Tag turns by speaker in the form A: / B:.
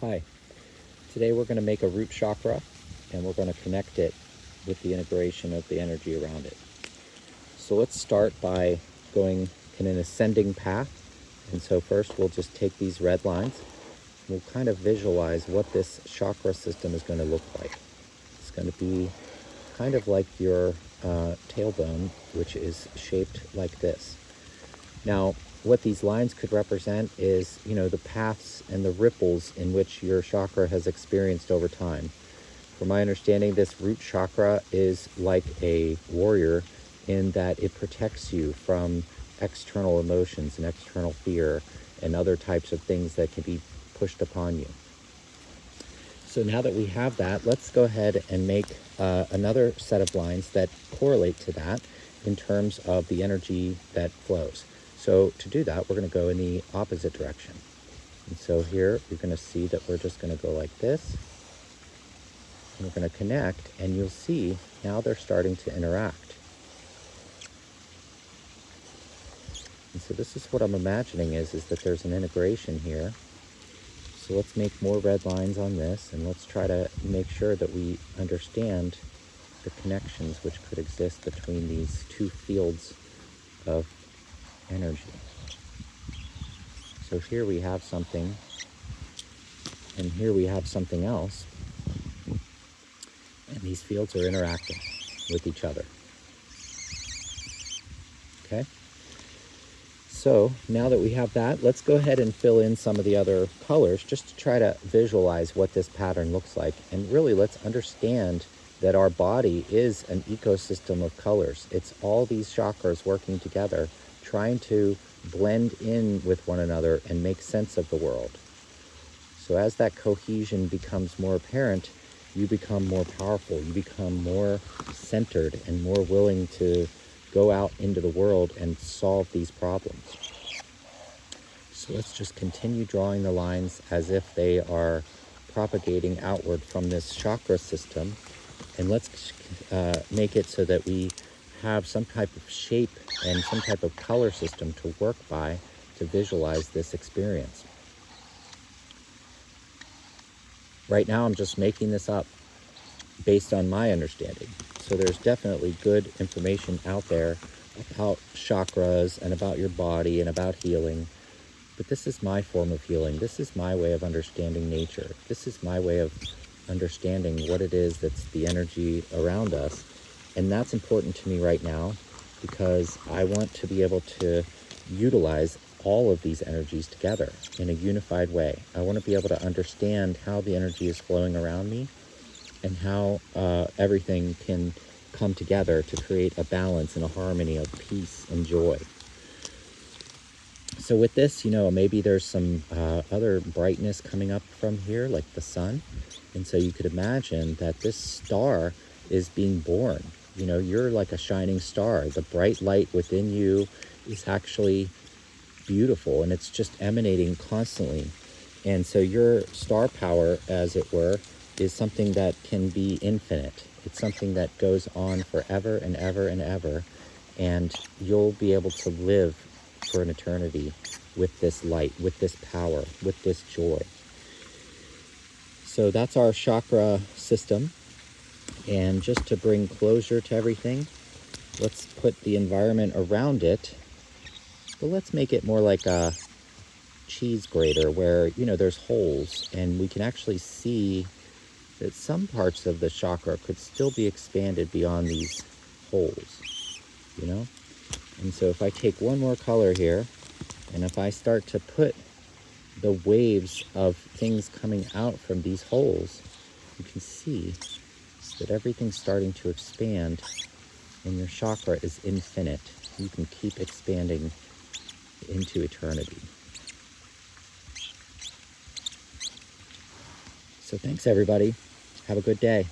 A: Hi, today we're going to make a root chakra and we're going to connect it with the integration of the energy around it. So let's start by going in an ascending path. And so first we'll just take these red lines. We'll kind of visualize what this chakra system is going to look like. It's going to be kind of like your tailbone, which is shaped like this. Now, what these lines could represent is, the paths and the ripples in which your chakra has experienced over time. From my understanding, this root chakra is like a warrior in that it protects you from external emotions and external fear and other types of things that can be pushed upon you. So now that we have that, let's go ahead and make another set of lines that correlate to that in terms of the energy that flows. So to do that, we're going to go in the opposite direction. And so here you're going to see that we're just going to go like this. And we're going to connect, and you'll see now they're starting to interact. And so this is what I'm imagining is that there's an integration here. So let's make more red lines on this, and let's try to make sure that we understand the connections which could exist between these two fields of energy. So here we have something, and here we have something else, and these fields are interacting with each other. Okay? So now that we have that, let's go ahead and fill in some of the other colors just to try to visualize what this pattern looks like. And really, let's understand that our body is an ecosystem of colors. It's all these chakras working together, trying to blend in with one another and make sense of the world. So as that cohesion becomes more apparent, you become more powerful, you become more centered and more willing to go out into the world and solve these problems. So let's just continue drawing the lines as if they are propagating outward from this chakra system. And let's make it so that we have some type of shape and some type of color system to work by to visualize this experience. Right now, I'm just making this up based on my understanding. So there's definitely good information out there about chakras and about your body and about healing. But this is my form of healing. This is my way of understanding nature. This is my way of understanding what it is that's the energy around us. And that's important to me right now because I want to be able to utilize all of these energies together in a unified way. I want to be able to understand how the energy is flowing around me and how everything can come together to create a balance and a harmony of peace and joy. So with this, maybe there's some other brightness coming up from here, like the sun. And so you could imagine that this star is being born. You're like a shining star. The bright light within you is actually beautiful, and it's just emanating constantly. And so your star power, as it were, is something that can be infinite. It's something that goes on forever and ever and ever. And you'll be able to live for an eternity with this light, with this power, with this joy. So that's our chakra system. And just to bring closure to everything, let's put the environment around it, but let's make it more like a cheese grater where, there's holes, and we can actually see that some parts of the chakra could still be expanded beyond these holes, And so if I take one more color here, and if I start to put the waves of things coming out from these holes, you can see that everything's starting to expand, and your chakra is infinite. You can keep expanding into eternity. So thanks, everybody. Have a good day.